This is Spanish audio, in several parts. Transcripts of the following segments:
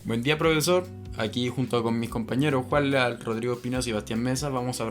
Buen día, profesor. Aquí junto con mis compañeros Juan Leal, Rodrigo Espinosa y Bastián Mesa vamos a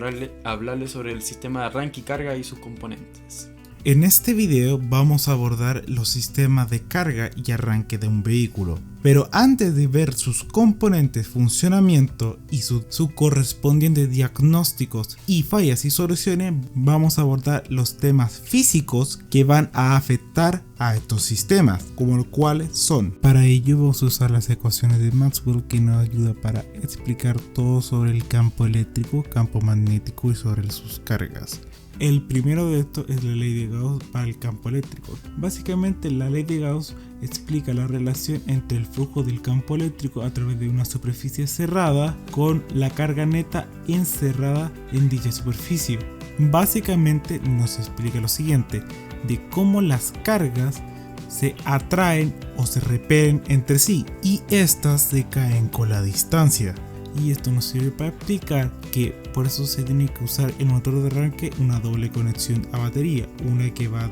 hablarle sobre el sistema de arranque y carga y sus componentes. En este video vamos a abordar los sistemas de carga y arranque de un vehículo. Pero antes de ver sus componentes, funcionamiento y su correspondientes diagnósticos y fallas y soluciones, vamos a abordar los temas físicos que van a afectar a estos sistemas, como los cuales son. Para ello vamos a usar las ecuaciones de Maxwell, que nos ayuda para explicar todo sobre el campo eléctrico, campo magnético y sobre sus cargas. El primero de estos es la ley de Gauss para el campo eléctrico. Básicamente, la ley de Gauss explica la relación entre el flujo del campo eléctrico a través de una superficie cerrada con la carga neta encerrada en dicha superficie. Básicamente nos explica lo siguiente, de cómo las cargas se atraen o se repelen entre sí y estas se caen con la distancia. Y esto nos sirve para explicar que por eso se tiene que usar el motor de arranque una doble conexión a batería, una que va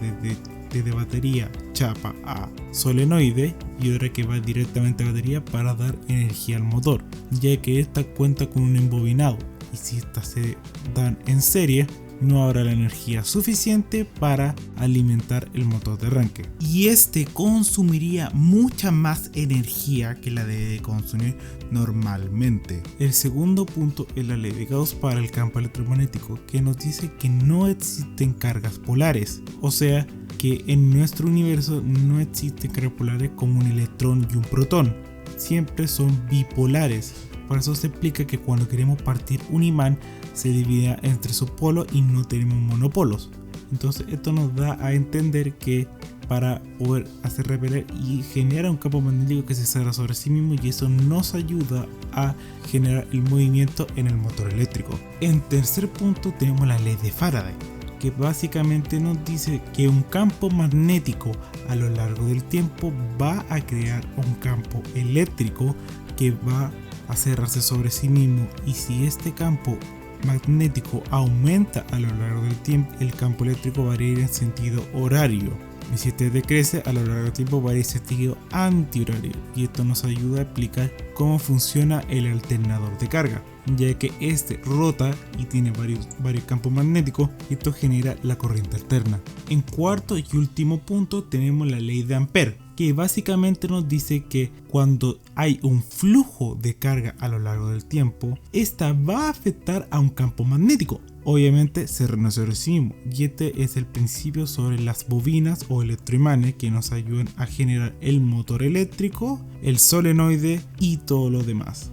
desde batería chapa a solenoide y otra que va directamente a batería para dar energía al motor, ya que esta cuenta con un embobinado, y si estas se dan en serie no habrá la energía suficiente para alimentar el motor de arranque, y este consumiría mucha más energía que la debe consumir normalmente. El segundo punto es la ley de Gauss para el campo electromagnético, que nos dice que no existen cargas polares, o sea que en nuestro universo no existen cargas polares como un electrón y un protón, siempre son bipolares. Por eso se explica que cuando queremos partir un imán se divide entre sus polos y no tenemos monopolos. Entonces esto nos da a entender que para poder hacer repeler y generar un campo magnético que se cierra sobre sí mismo, y eso nos ayuda a generar el movimiento en el motor eléctrico. En tercer punto tenemos la ley de Faraday, que básicamente nos dice que un campo magnético a lo largo del tiempo va a crear un campo eléctrico que va a cerrarse sobre sí mismo, y si este campo magnético aumenta a lo largo del tiempo, el campo eléctrico va a ir en sentido horario, y si este decrece a lo largo del tiempo va a ir en sentido antihorario, y esto nos ayuda a explicar cómo funciona el alternador de carga, ya que este rota y tiene varios campos magnéticos, y esto genera la corriente alterna. En cuarto y último punto tenemos la ley de Ampere, que básicamente nos dice que cuando hay un flujo de carga a lo largo del tiempo, esta va a afectar a un campo magnético. Obviamente se renuncia sobre sí mismo, y este es el principio sobre las bobinas o electroimanes que nos ayudan a generar el motor eléctrico, el solenoide y todo lo demás.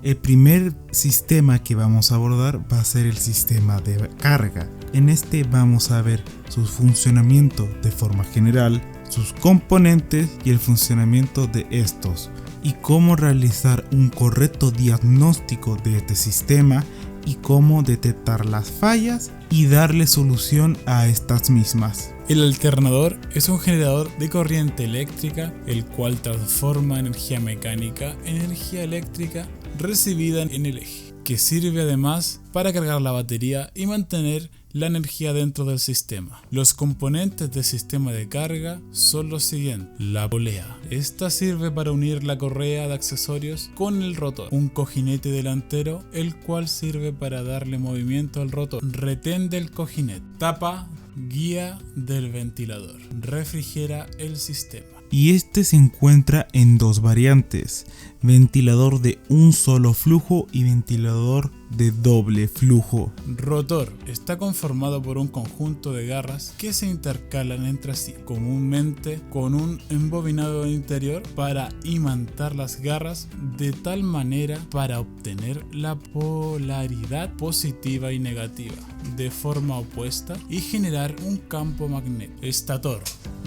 El primer sistema que vamos a abordar va a ser el sistema de carga. En este vamos a ver su funcionamiento de forma general, sus componentes y el funcionamiento de estos, y cómo realizar un correcto diagnóstico de este sistema y cómo detectar las fallas y darle solución a estas mismas. El alternador es un generador de corriente eléctrica, el cual transforma energía mecánica en energía eléctrica recibida en el eje, que sirve además para cargar la batería y mantener la energía dentro del sistema. Los componentes del sistema de carga son los siguientes: la polea. Esta sirve para unir la correa de accesorios con el rotor. Un cojinete delantero, el cual sirve para darle movimiento al rotor. Retén del cojinete. Tapa, guía del ventilador. Refrigera el sistema. Y este se encuentra en dos variantes: ventilador de un solo flujo y ventilador de doble flujo. Rotor está conformado por un conjunto de garras que se intercalan entre sí, comúnmente con un embobinado interior para imantar las garras de tal manera para obtener la polaridad positiva y negativa de forma opuesta y generar un campo magnético. Estator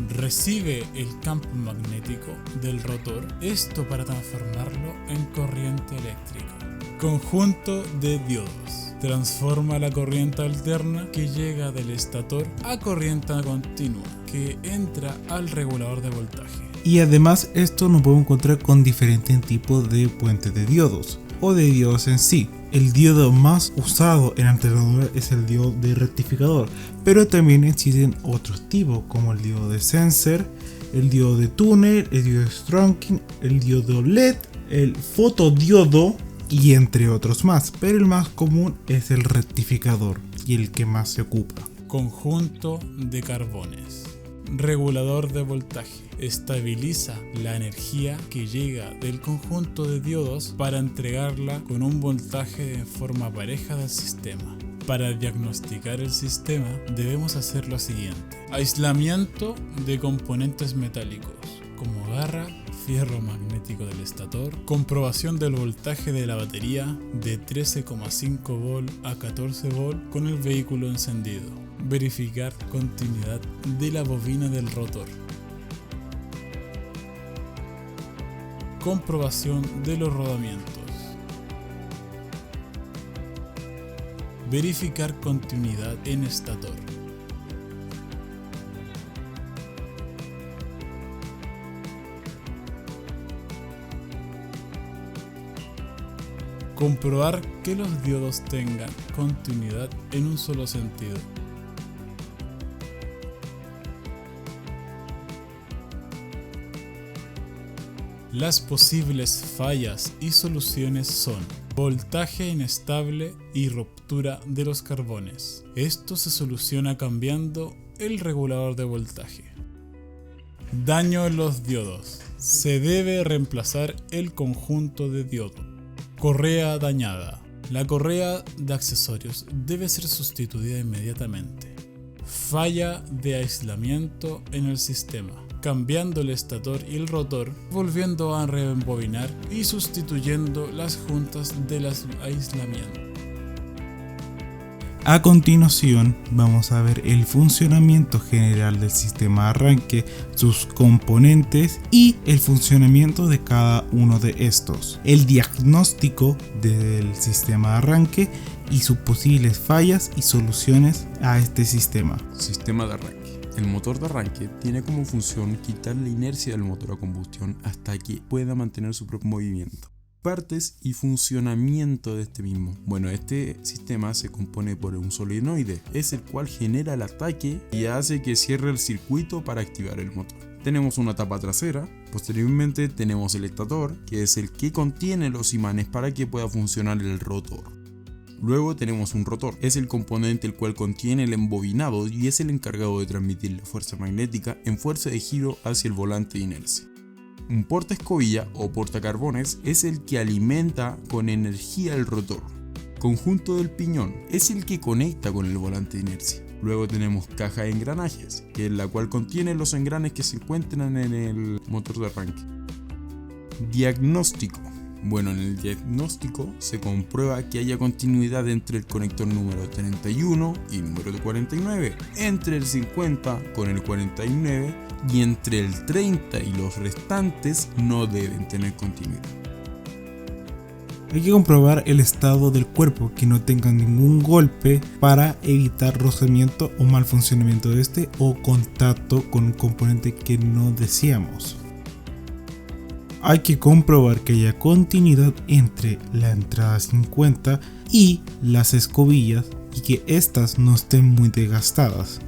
recibe el campo magnético del rotor, esto para transformarlo en corriente eléctrica. Conjunto de diodos transforma la corriente alterna que llega del estator a corriente continua que entra al regulador de voltaje. Y además esto nos podemos encontrar con diferentes tipos de puentes de diodos o de diodos en sí. El diodo más usado en alternador es el diodo de rectificador, pero también existen otros tipos como el diodo de Sensor el diodo de túnel, el diodo de Stronking, el diodo LED, el fotodiodo y entre otros más, pero el más común es el rectificador y el que más se ocupa. Conjunto de carbones. Regulador de voltaje. Estabiliza la energía que llega del conjunto de diodos para entregarla con un voltaje de forma pareja del sistema. Para diagnosticar el sistema debemos hacer lo siguiente: aislamiento de componentes metálicos como garra, fierro magnético del estator, comprobación del voltaje de la batería de 13,5 volt a 14 volt con el vehículo encendido, verificar continuidad de la bobina del rotor, comprobación de los rodamientos, verificar continuidad en estator. Comprobar que los diodos tengan continuidad en un solo sentido. Las posibles fallas y soluciones son voltaje inestable y ruptura de los carbones. Esto se soluciona cambiando el regulador de voltaje. Daño en los diodos. Se debe reemplazar el conjunto de diodos. Correa dañada. La correa de accesorios debe ser sustituida inmediatamente. Falla de aislamiento en el sistema, cambiando el estator y el rotor, volviendo a reembobinar y sustituyendo las juntas del aislamiento. A continuación vamos a ver el funcionamiento general del sistema de arranque, sus componentes y el funcionamiento de cada uno de estos, el diagnóstico del sistema de arranque y sus posibles fallas y soluciones a este sistema. Sistema de arranque. El motor de arranque tiene como función quitar la inercia del motor a combustión hasta que pueda mantener su propio movimiento. Partes y funcionamiento de este mismo. Bueno, este sistema se compone por un solenoide, es el cual genera el ataque y hace que cierre el circuito para activar el motor. Tenemos una tapa trasera, posteriormente tenemos el estator, que es el que contiene los imanes para que pueda funcionar el rotor. Luego tenemos un rotor, es el componente el cual contiene el embobinado y es el encargado de transmitir la fuerza magnética en fuerza de giro hacia el volante de inercia. Un portaescobilla o portacarbones es el que alimenta con energía el rotor. Conjunto del piñón es el que conecta con el volante de inercia. Luego tenemos caja de engranajes, que es la cual contiene los engranes que se encuentran en el motor de arranque. Diagnóstico. Bueno, en el diagnóstico se comprueba que haya continuidad entre el conector número 31 y número 49, entre el 50 con el 49 y entre el 30 y los restantes no deben tener continuidad. Hay que comprobar el estado del cuerpo, que no tenga ningún golpe para evitar rozamiento o mal funcionamiento de este o contacto con un componente que no deseamos. Hay que comprobar que haya continuidad entre la entrada 50 y las escobillas y que estas no estén muy desgastadas.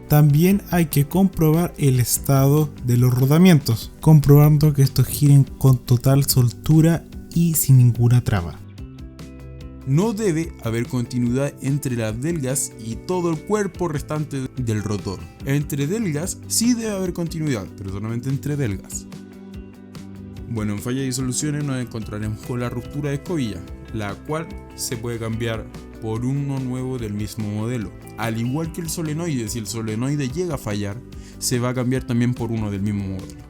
También hay que comprobar el estado de los rodamientos, comprobando que estos giren con total soltura y sin ninguna traba. No debe haber continuidad entre las delgas y todo el cuerpo restante del rotor. Entre delgas sí debe haber continuidad, pero solamente entre delgas. Bueno, en fallas y soluciones nos encontraremos con la ruptura de escobilla, la cual se puede cambiar por uno nuevo del mismo modelo. Al igual que el solenoide, si el solenoide llega a fallar, se va a cambiar también por uno del mismo modelo.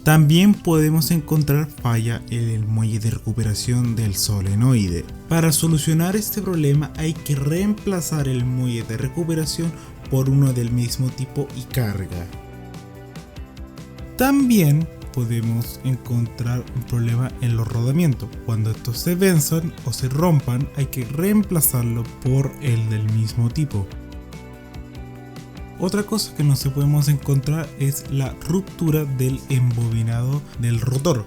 También podemos encontrar falla en el muelle de recuperación del solenoide. Para solucionar este problema hay que reemplazar el muelle de recuperación por uno del mismo tipo y carga. También podemos encontrar un problema en los rodamientos. Cuando estos se venzan o se rompan, hay que reemplazarlo por el del mismo tipo. Otra cosa que nos podemos encontrar es la ruptura del embobinado del rotor.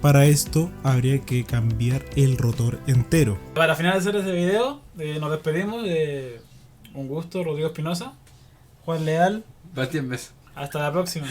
Para esto habría que cambiar el rotor entero. Para finalizar este video, nos despedimos. Un gusto, Rodrigo Espinosa, Juan Leal, Bastián Mesa. Hasta la próxima.